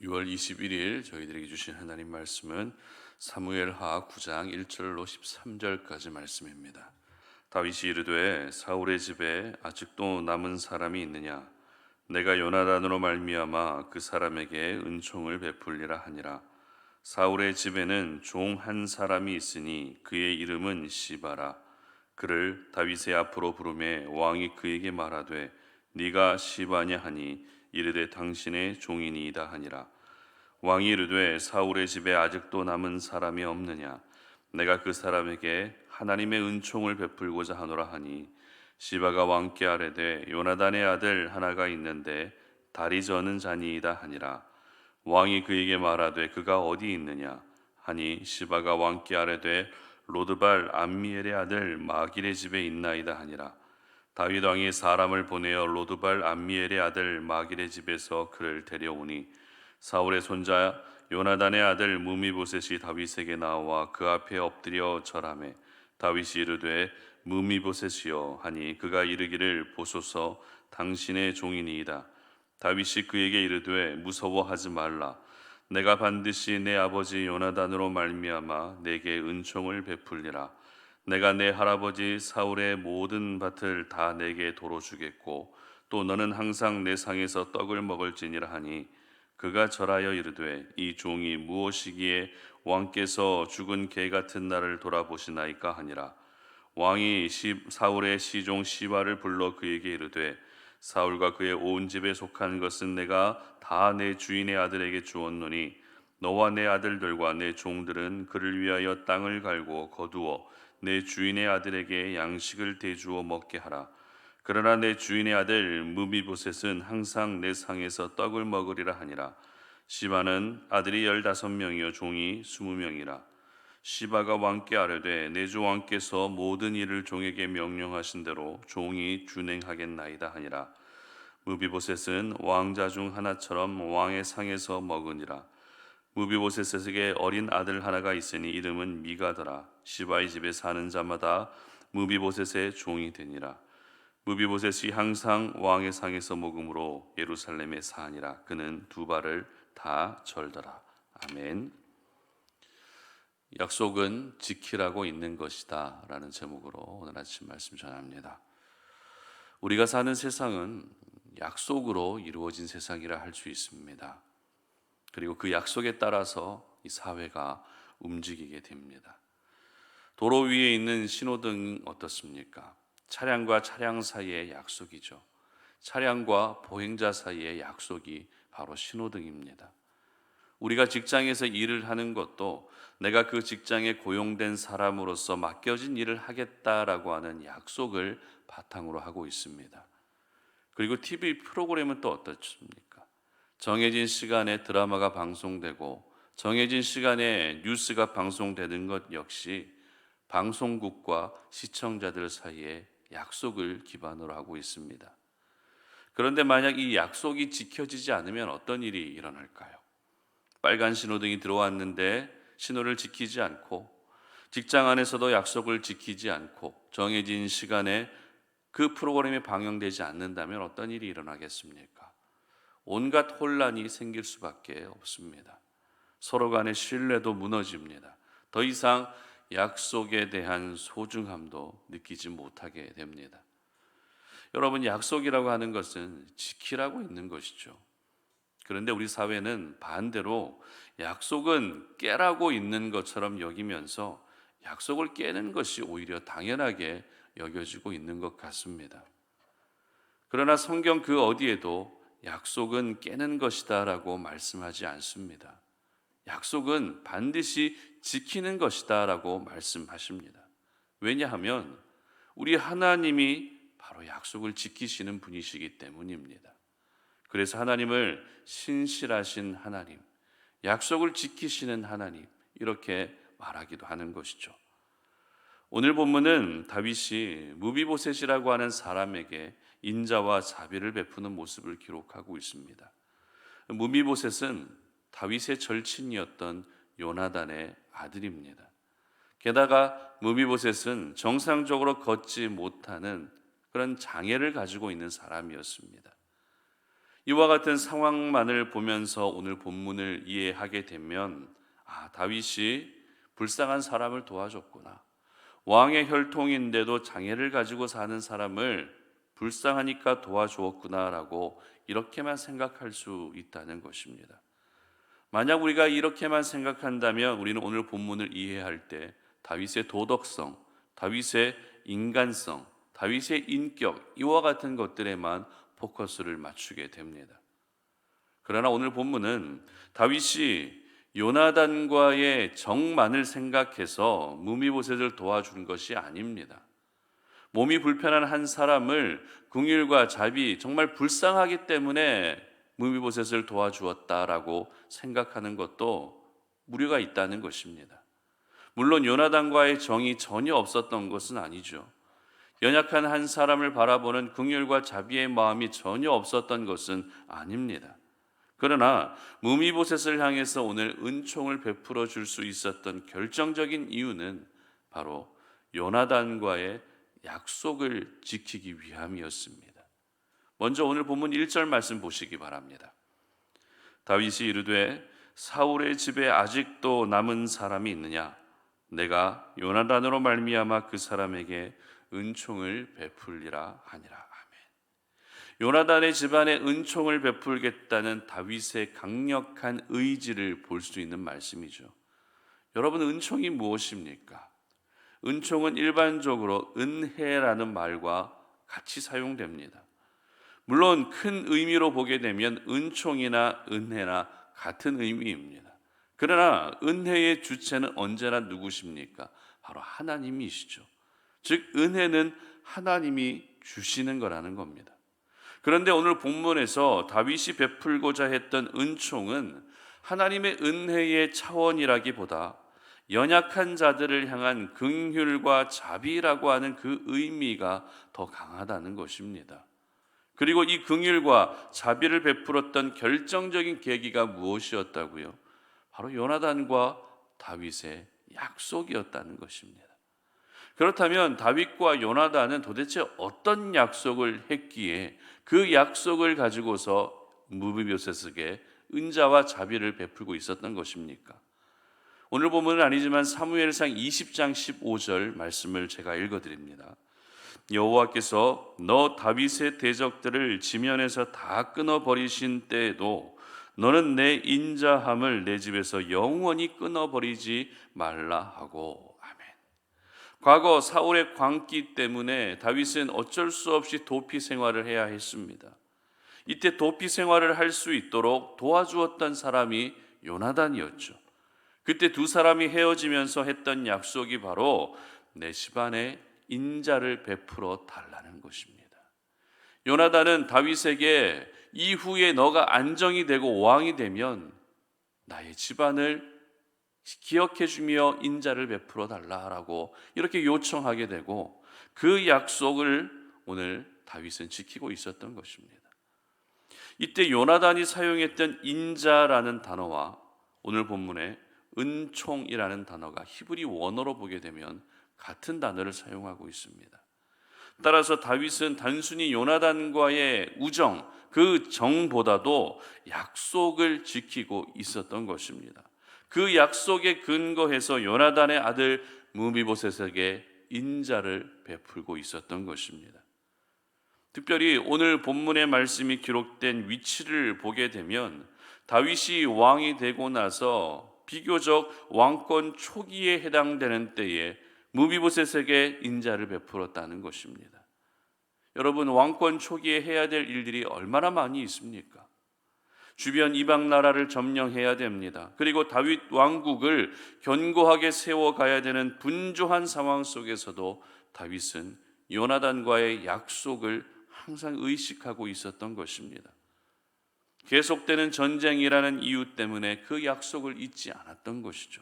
6월 21일 저희들에게 주신 하나님 말씀은 사무엘하 9장 1절로 13절까지 말씀입니다. 다윗이 이르되 사울의 집에 아직도 남은 사람이 있느냐? 내가 요나단으로 말미암아 그 사람에게 은총을 베풀리라 하니라. 사울의 집에는 종 한 사람이 있으니 그의 이름은 시바라. 그를 다윗의 앞으로 부르매 왕이 그에게 말하되 네가 시바냐 하니 이르되 당신의 종이니이다 하니라. 왕이 이르되 사울의 집에 아직도 남은 사람이 없느냐? 내가 그 사람에게 하나님의 은총을 베풀고자 하노라 하니 시바가 왕께 아뢰되 요나단의 아들 하나가 있는데 다리 저는 자니이다 하니라. 왕이 그에게 말하되 그가 어디 있느냐 하니 시바가 왕께 아뢰되 로드발 암미엘의 아들 마길의 집에 있나이다 하니라. 다윗 왕이 사람을 보내어 로드발 암미엘의 아들 마길의 집에서 그를 데려오니 사울의 손자 요나단의 아들 무미보셋이 다윗에게 나와 그 앞에 엎드려 절하매 다윗이 이르되 무미보셋이여 하니 그가 이르기를 보소서 당신의 종이니이다. 다윗이 그에게 이르되 무서워하지 말라. 내가 반드시 내 아버지 요나단으로 말미암아 내게 은총을 베풀리라. 내가 내 할아버지 사울의 모든 밭을 다 내게 도로 주겠고 또 너는 항상 내 상에서 떡을 먹을지니라 하니 그가 절하여 이르되 이 종이 무엇이기에 왕께서 죽은 개 같은 나를 돌아보시나이까 하니라. 왕이 사울의 시종 시바를 불러 그에게 이르되 사울과 그의 온 집에 속한 것은 내가 다 내 주인의 아들에게 주었노니 너와 내 아들들과 내 종들은 그를 위하여 땅을 갈고 거두어 내 주인의 아들에게 양식을 대주어 먹게 하라. 그러나 내 주인의 아들 무비보셋은 항상 내 상에서 떡을 먹으리라 하니라. 시바는 아들이 15명이요 종이 20명이라. 시바가 왕께 아뢰되 내 주 왕께서 모든 일을 종에게 명령하신 대로 종이 준행하겠나이다 하니라. 무비보셋은 왕자 중 하나처럼 왕의 상에서 먹으니라. 무비보셋에게 어린 아들 하나가 있으니 이름은 미가더라. 시바의 집에 사는 자마다 무비보셋의 종이 되니라. 무비보셋이 항상 왕의 상에서 먹음으로 예루살렘에 사니라. 그는 두 발을 다 절더라. 아멘. 약속은 지키라고 있는 것이다 라는 제목으로 오늘 아침 말씀 전합니다. 우리가 사는 세상은 약속으로 이루어진 세상이라 할 수 있습니다. 그리고 그 약속에 따라서 이 사회가 움직이게 됩니다. 도로 위에 있는 신호등 어떻습니까? 차량과 차량 사이의 약속이죠. 차량과 보행자 사이의 약속이 바로 신호등입니다. 우리가 직장에서 일을 하는 것도 내가 그 직장에 고용된 사람으로서 맡겨진 일을 하겠다라고 하는 약속을 바탕으로 하고 있습니다. 그리고 TV 프로그램은 또 어떻습니까? 정해진 시간에 드라마가 방송되고 정해진 시간에 뉴스가 방송되는 것 역시 방송국과 시청자들 사이에 약속을 기반으로 하고 있습니다. 그런데 만약 이 약속이 지켜지지 않으면 어떤 일이 일어날까요? 빨간 신호등이 들어왔는데 신호를 지키지 않고 직장 안에서도 약속을 지키지 않고 정해진 시간에 그 프로그램이 방영되지 않는다면 어떤 일이 일어나겠습니까? 온갖 혼란이 생길 수밖에 없습니다. 서로 간의 신뢰도 무너집니다. 더 이상 약속에 대한 소중함도 느끼지 못하게 됩니다. 여러분, 약속이라고 하는 것은 지키라고 있는 것이죠. 그런데 우리 사회는 반대로 약속은 깨라고 있는 것처럼 여기면서 약속을 깨는 것이 오히려 당연하게 여겨지고 있는 것 같습니다. 그러나 성경 그 어디에도 약속은 깨는 것이다 라고 말씀하지 않습니다. 약속은 반드시 지키는 것이다 라고 말씀하십니다. 왜냐하면 우리 하나님이 바로 약속을 지키시는 분이시기 때문입니다. 그래서 하나님을 신실하신 하나님, 약속을 지키시는 하나님, 이렇게 말하기도 하는 것이죠. 오늘 본문은 다윗이 무비보셋이라고 하는 사람에게 인자와 자비를 베푸는 모습을 기록하고 있습니다. 무비보셋은 다윗의 절친이었던 요나단의 아들입니다. 게다가 무비보셋은 정상적으로 걷지 못하는 그런 장애를 가지고 있는 사람이었습니다. 이와 같은 상황만을 보면서 오늘 본문을 이해하게 되면 다윗이 불쌍한 사람을 도와줬구나. 왕의 혈통인데도 장애를 가지고 사는 사람을 불쌍하니까 도와주었구나라고 이렇게만 생각할 수 있다는 것입니다. 만약 우리가 이렇게만 생각한다면 우리는 오늘 본문을 이해할 때 다윗의 도덕성, 다윗의 인간성, 다윗의 인격 이와 같은 것들에만 포커스를 맞추게 됩니다. 그러나 오늘 본문은 다윗이 요나단과의 정만을 생각해서 무미보셋을 도와준 것이 아닙니다. 몸이 불편한 한 사람을 긍휼과 자비, 정말 불쌍하기 때문에 무미보셋을 도와주었다라고 생각하는 것도 무리가 있다는 것입니다. 물론 요나단과의 정이 전혀 없었던 것은 아니죠. 연약한 한 사람을 바라보는 긍휼과 자비의 마음이 전혀 없었던 것은 아닙니다. 그러나 무미보셋을 향해서 오늘 은총을 베풀어 줄 수 있었던 결정적인 이유는 바로 요나단과의 약속을 지키기 위함이었습니다. 먼저 오늘 본문 1절 말씀 보시기 바랍니다. 다윗이 이르되 사울의 집에 아직도 남은 사람이 있느냐? 내가 요나단으로 말미암아 그 사람에게 은총을 베풀리라 하니라. 아멘. 요나단의 집안에 은총을 베풀겠다는 다윗의 강력한 의지를 볼 수 있는 말씀이죠. 여러분, 은총이 무엇입니까? 은총은 일반적으로 은혜라는 말과 같이 사용됩니다. 물론 큰 의미로 보게 되면 은총이나 은혜나 같은 의미입니다. 그러나 은혜의 주체는 언제나 누구십니까? 바로 하나님이시죠. 즉 은혜는 하나님이 주시는 거라는 겁니다. 그런데 오늘 본문에서 다윗이 베풀고자 했던 은총은 하나님의 은혜의 차원이라기보다 연약한 자들을 향한 긍휼과 자비라고 하는 그 의미가 더 강하다는 것입니다. 그리고 이 긍휼과 자비를 베풀었던 결정적인 계기가 무엇이었다고요? 바로 요나단과 다윗의 약속이었다는 것입니다. 그렇다면 다윗과 요나단은 도대체 어떤 약속을 했기에 그 약속을 가지고서 무비보셋에게 은자와 자비를 베풀고 있었던 것입니까? 오늘 본문은 아니지만 사무엘상 20장 15절 말씀을 제가 읽어드립니다. 여호와께서 너 다윗의 대적들을 지면에서 다 끊어버리신 때에도 너는 내 인자함을 내 집에서 영원히 끊어버리지 말라 하고. 아멘. 과거 사울의 광기 때문에 다윗은 어쩔 수 없이 도피 생활을 해야 했습니다. 이때 도피 생활을 할 수 있도록 도와주었던 사람이 요나단이었죠. 그때 두 사람이 헤어지면서 했던 약속이 바로 내 집안에 인자를 베풀어 달라는 것입니다. 요나단은 다윗에게 이후에 너가 안정이 되고 왕이 되면 나의 집안을 기억해 주며 인자를 베풀어 달라라고 이렇게 요청하게 되고 그 약속을 오늘 다윗은 지키고 있었던 것입니다. 이때 요나단이 사용했던 인자라는 단어와 오늘 본문에 은총이라는 단어가 히브리 원어로 보게 되면 같은 단어를 사용하고 있습니다. 따라서 다윗은 단순히 요나단과의 우정, 그 정보다도 약속을 지키고 있었던 것입니다. 그 약속에 근거해서 요나단의 아들 무비보셋에게 인자를 베풀고 있었던 것입니다. 특별히 오늘 본문의 말씀이 기록된 위치를 보게 되면 다윗이 왕이 되고 나서 비교적 왕권 초기에 해당되는 때에 무비보셋에게 인자를 베풀었다는 것입니다. 여러분, 왕권 초기에 해야 될 일들이 얼마나 많이 있습니까? 주변 이방 나라를 점령해야 됩니다. 그리고 다윗 왕국을 견고하게 세워가야 되는 분주한 상황 속에서도 다윗은 요나단과의 약속을 항상 의식하고 있었던 것입니다. 계속되는 전쟁이라는 이유 때문에 그 약속을 잊지 않았던 것이죠.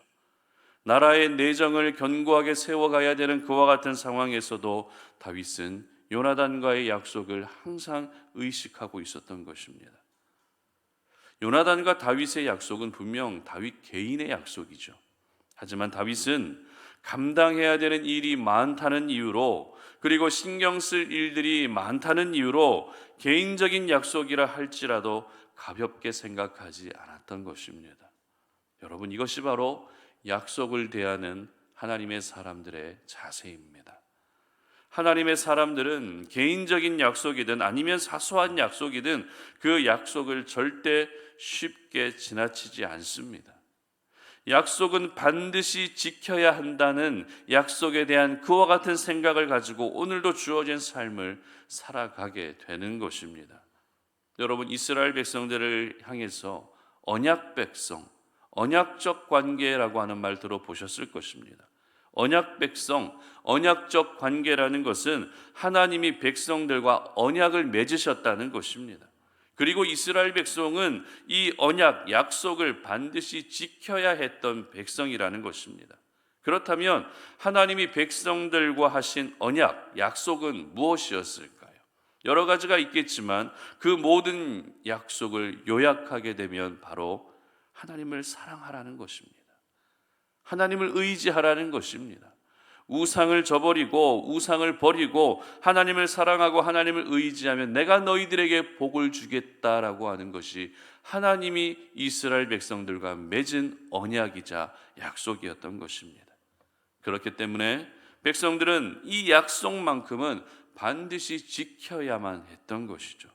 나라의 내정을 견고하게 세워가야 되는 그와 같은 상황에서도 다윗은 요나단과의 약속을 항상 의식하고 있었던 것입니다. 요나단과 다윗의 약속은 분명 다윗 개인의 약속이죠. 하지만 다윗은 감당해야 되는 일이 많다는 이유로, 그리고 신경 쓸 일들이 많다는 이유로 개인적인 약속이라 할지라도 가볍게 생각하지 않았던 것입니다. 여러분, 이것이 바로 약속을 대하는 하나님의 사람들의 자세입니다. 하나님의 사람들은 개인적인 약속이든 아니면 사소한 약속이든 그 약속을 절대 쉽게 지나치지 않습니다. 약속은 반드시 지켜야 한다는 약속에 대한 그와 같은 생각을 가지고 오늘도 주어진 삶을 살아가게 되는 것입니다. 여러분, 이스라엘 백성들을 향해서 언약 백성, 언약적 관계라고 하는 말 들어보셨을 것입니다. 언약 백성, 언약적 관계라는 것은 하나님이 백성들과 언약을 맺으셨다는 것입니다. 그리고 이스라엘 백성은 이 언약, 약속을 반드시 지켜야 했던 백성이라는 것입니다. 그렇다면 하나님이 백성들과 하신 언약, 약속은 무엇이었을까요? 여러 가지가 있겠지만 그 모든 약속을 요약하게 되면 바로 하나님을 사랑하라는 것입니다. 하나님을 의지하라는 것입니다. 우상을 저버리고 우상을 버리고 하나님을 사랑하고 하나님을 의지하면 내가 너희들에게 복을 주겠다라고 하는 것이 하나님이 이스라엘 백성들과 맺은 언약이자 약속이었던 것입니다. 그렇기 때문에 백성들은 이 약속만큼은 반드시 지켜야만 했던 것이죠.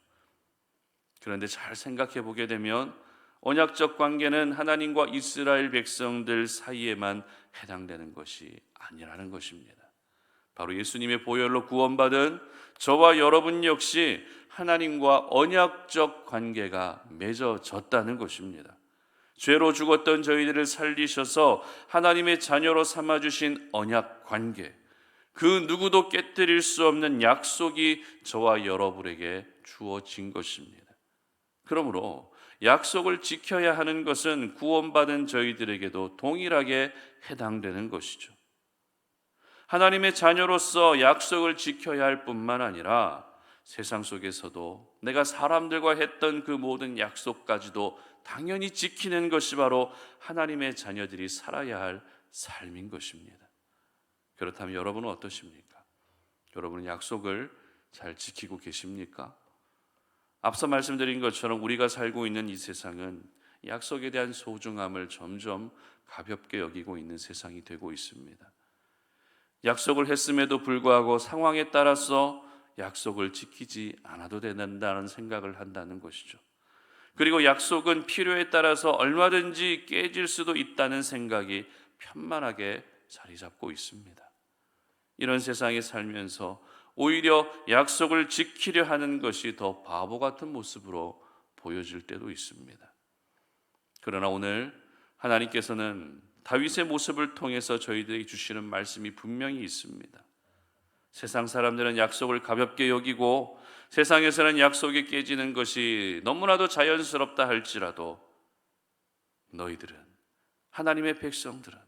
그런데 잘 생각해 보게 되면 언약적 관계는 하나님과 이스라엘 백성들 사이에만 해당되는 것이 아니라는 것입니다. 바로 예수님의 보혈로 구원받은 저와 여러분 역시 하나님과 언약적 관계가 맺어졌다는 것입니다. 죄로 죽었던 저희들을 살리셔서 하나님의 자녀로 삼아주신 언약 관계, 그 누구도 깨뜨릴 수 없는 약속이 저와 여러분에게 주어진 것입니다. 그러므로 약속을 지켜야 하는 것은 구원받은 저희들에게도 동일하게 해당되는 것이죠. 하나님의 자녀로서 약속을 지켜야 할 뿐만 아니라 세상 속에서도 내가 사람들과 했던 그 모든 약속까지도 당연히 지키는 것이 바로 하나님의 자녀들이 살아야 할 삶인 것입니다. 그렇다면 여러분은 어떠십니까? 여러분은 약속을 잘 지키고 계십니까? 앞서 말씀드린 것처럼 우리가 살고 있는 이 세상은 약속에 대한 소중함을 점점 가볍게 여기고 있는 세상이 되고 있습니다. 약속을 했음에도 불구하고 상황에 따라서 약속을 지키지 않아도 된다는 생각을 한다는 것이죠. 그리고 약속은 필요에 따라서 얼마든지 깨질 수도 있다는 생각이 편만하게 자리 잡고 있습니다. 이런 세상에 살면서 오히려 약속을 지키려 하는 것이 더 바보 같은 모습으로 보여질 때도 있습니다. 그러나 오늘 하나님께서는 다윗의 모습을 통해서 저희들에게 주시는 말씀이 분명히 있습니다. 세상 사람들은 약속을 가볍게 여기고 세상에서는 약속이 깨지는 것이 너무나도 자연스럽다 할지라도 너희들은, 하나님의 백성들은,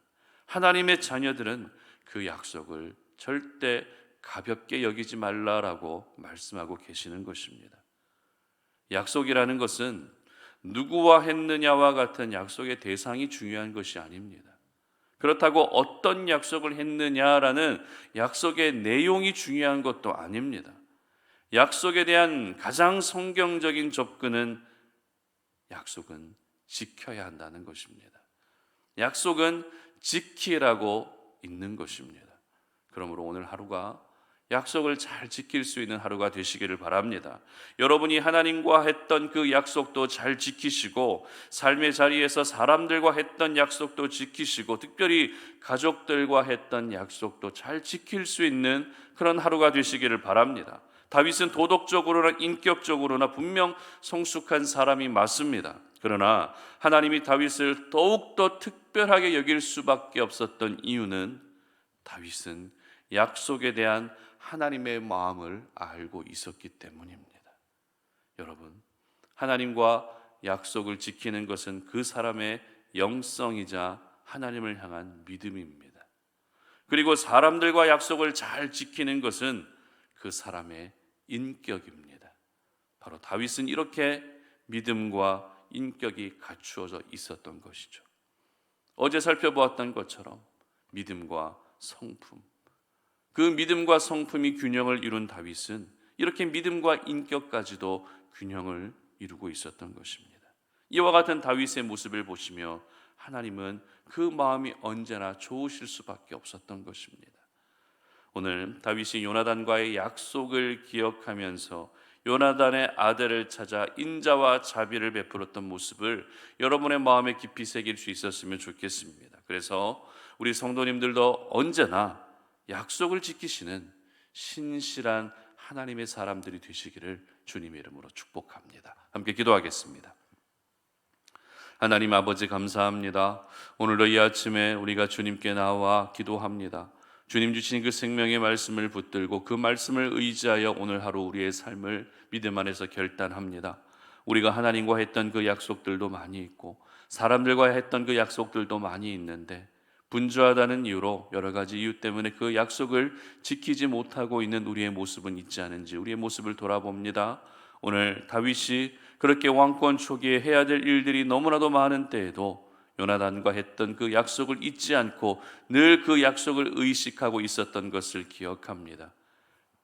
하나님의 자녀들은 그 약속을 절대 가볍게 여기지 말라라고 말씀하고 계시는 것입니다. 약속이라는 것은 누구와 했느냐와 같은 약속의 대상이 중요한 것이 아닙니다. 그렇다고 어떤 약속을 했느냐라는 약속의 내용이 중요한 것도 아닙니다. 약속에 대한 가장 성경적인 접근은 약속은 지켜야 한다는 것입니다. 약속은 지키라고 있는 것입니다. 그러므로 오늘 하루가 약속을 잘 지킬 수 있는 하루가 되시기를 바랍니다. 여러분이 하나님과 했던 그 약속도 잘 지키시고 삶의 자리에서 사람들과 했던 약속도 지키시고 특별히 가족들과 했던 약속도 잘 지킬 수 있는 그런 하루가 되시기를 바랍니다. 다윗은 도덕적으로나 인격적으로나 분명 성숙한 사람이 맞습니다. 그러나 하나님이 다윗을 더욱더 특별하게 여길 수밖에 없었던 이유는 다윗은 약속에 대한 하나님의 마음을 알고 있었기 때문입니다. 여러분, 하나님과 약속을 지키는 것은 그 사람의 영성이자 하나님을 향한 믿음입니다. 그리고 사람들과 약속을 잘 지키는 것은 그 사람의 인격입니다. 바로 다윗은 이렇게 믿음과 인격이 갖추어져 있었던 것이죠. 어제 살펴보았던 것처럼 믿음과 성품, 그 믿음과 성품이 균형을 이룬 다윗은 이렇게 믿음과 인격까지도 균형을 이루고 있었던 것입니다. 이와 같은 다윗의 모습을 보시며 하나님은 그 마음이 언제나 좋으실 수밖에 없었던 것입니다. 오늘 다윗이 요나단과의 약속을 기억하면서 요나단의 아들을 찾아 인자와 자비를 베풀었던 모습을 여러분의 마음에 깊이 새길 수 있었으면 좋겠습니다. 그래서 우리 성도님들도 언제나 약속을 지키시는 신실한 하나님의 사람들이 되시기를 주님의 이름으로 축복합니다. 함께 기도하겠습니다. 하나님 아버지 감사합니다. 오늘도 이 아침에 우리가 주님께 나와 기도합니다. 주님 주신 그 생명의 말씀을 붙들고 그 말씀을 의지하여 오늘 하루 우리의 삶을 믿음 안에서 결단합니다. 우리가 하나님과 했던 그 약속들도 많이 있고 사람들과 했던 그 약속들도 많이 있는데 분주하다는 이유로 여러 가지 이유 때문에 그 약속을 지키지 못하고 있는 우리의 모습은 있지 않은지 우리의 모습을 돌아봅니다. 오늘 다윗이 그렇게 왕권 초기에 해야 될 일들이 너무나도 많은 때에도 요나단과 했던 그 약속을 잊지 않고 늘 그 약속을 의식하고 있었던 것을 기억합니다.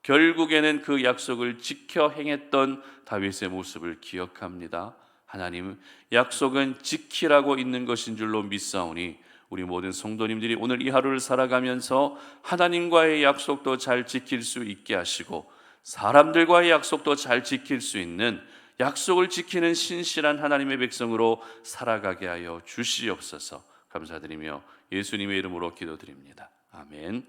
결국에는 그 약속을 지켜 행했던 다윗의 모습을 기억합니다. 하나님, 약속은 지키라고 있는 것인 줄로 믿사오니 우리 모든 성도님들이 오늘 이 하루를 살아가면서 하나님과의 약속도 잘 지킬 수 있게 하시고 사람들과의 약속도 잘 지킬 수 있는 약속을 지키는 신실한 하나님의 백성으로 살아가게 하여 주시옵소서. 감사드리며 예수님의 이름으로 기도드립니다. 아멘.